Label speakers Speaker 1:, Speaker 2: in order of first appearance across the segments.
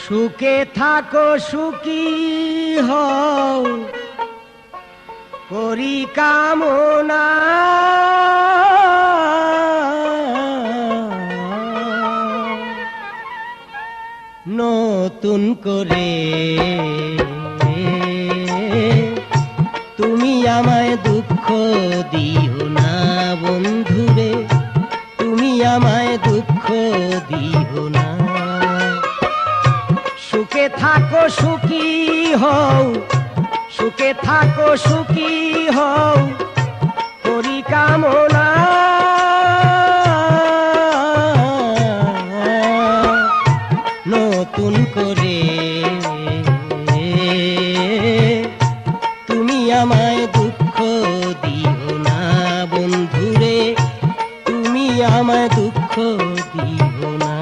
Speaker 1: সুখে থাকো সুখী হও করি কামনা, নতুন করে তুমি আমায় দুঃখ দিও না বন্ধুরে, তুমি আমায় দুঃখ দিও না। সুখে থাকো সুখী হও, সুখে থাকো সুখী হও করি কামনা, নতুন করে তুমি আমায় দুঃখ দিও না বন্ধুরে, তুমি আমায় দুঃখ দিও না।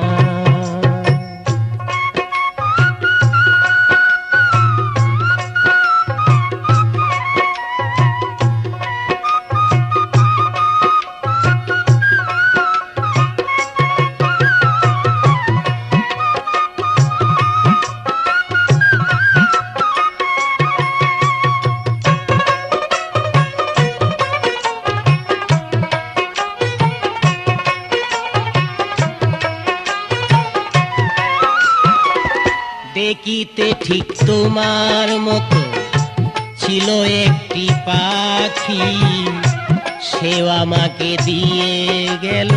Speaker 1: দেখিতে ঠিক তোমার মতো ছিল একটি পাখি, সেও আমাকে দিয়ে গেল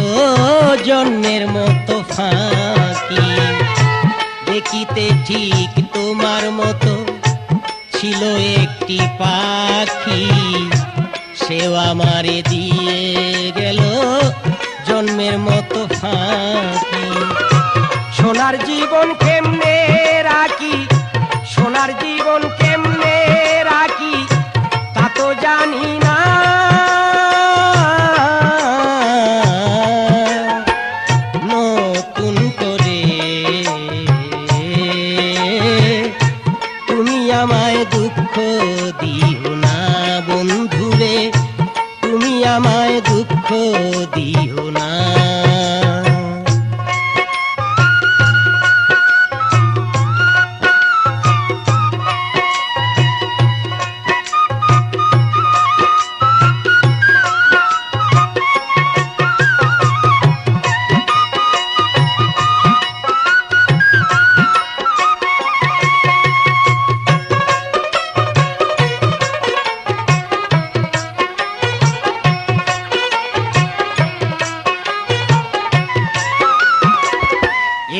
Speaker 1: জন্মের মতো ফাঁকি। দেখিতে ঠিক তোমার মতো ছিল একটি পাখি, সেও আমারে দিয়ে গেল জন্মের মতো ফাঁকি। সোনার জীবন কেমনে রাখি, সোনার জীবন কেমনে রাখি তা তো জানি না, নতুন করে তুমি আমায় দুঃখ দিও না বন্ধুরে, তুমি আমায় দুঃখ দিও না।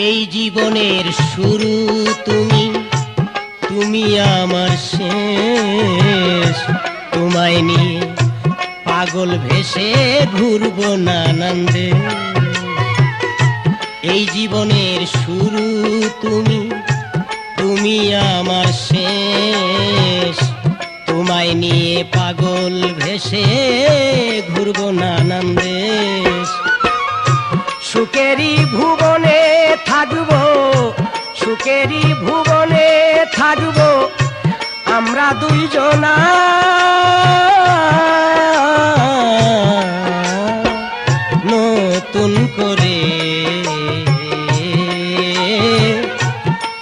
Speaker 1: এই জীবনের শুরু তুমি, তুমি আমার শেষ, তোমায় নিয়ে পাগল ভেসে ঘুরবো নানান্দে। এই জীবনের শুরু তুমি, তুমি আমার শেষ, তোমায় নিয়ে পাগল ভেসে ঘুরবো নানান্দে। সুখেরই ভুবনে থাকবো, সুখেরই ভুবনে থাকবো আমরা দুইজনা, নতুন করে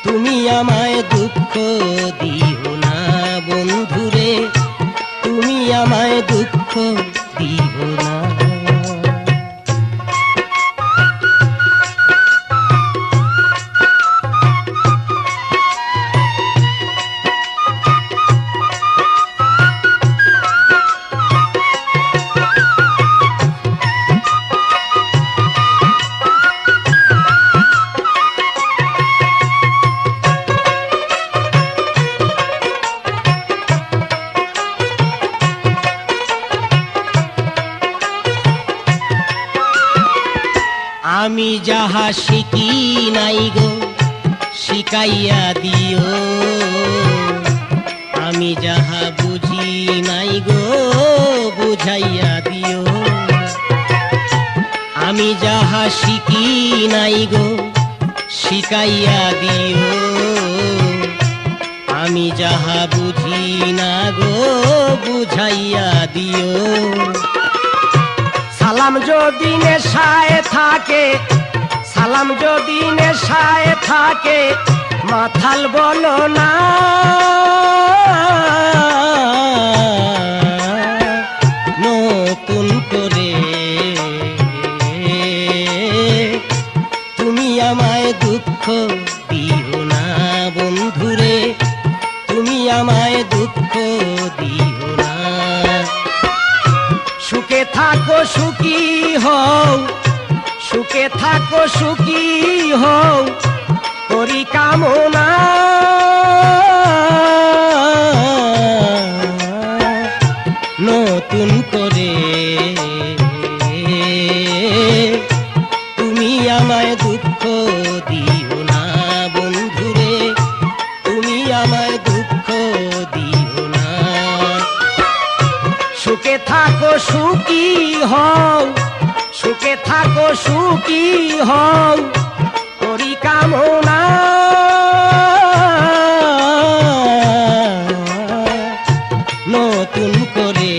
Speaker 1: তুমি আমায় দুঃখ দিও না বন্ধুরে, তুমি আমায় দুঃখ দিও না। আমি যাহা শিখি নাই গো শিখাইয়া দিও, আমি যাহা বুঝি নাই গো বুঝাইয়া দিও। আমি যাহা শিখি নাই গো শিখাইয়া দিও, আমি যাহা বুঝি না গো বুঝাইয়া দিও। সালাম যদি নেশায় থাকে, সালাম যদি নেশায় থাকে
Speaker 2: মাথাল বলো না
Speaker 1: নতুন করে তুমি আমায় দুঃখ দিও না বন্ধুরে, তুমি আমায় দুঃখ দিও না।
Speaker 2: সুখে থাকো সুখী হও, সুখে থাকো সুখী হও করি কামনা।
Speaker 1: নতুন করে তুমি আমায় দুঃখ দিও না বন্ধুরে, তুমি আমায় দুঃখ দিও না।
Speaker 2: সুখে থাকো সুখী হও, সুখে থাকো সুখী হও করি কামনা।
Speaker 1: নতুন করে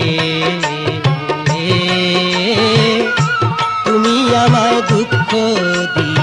Speaker 1: তুমি আমায় দুঃখ দিও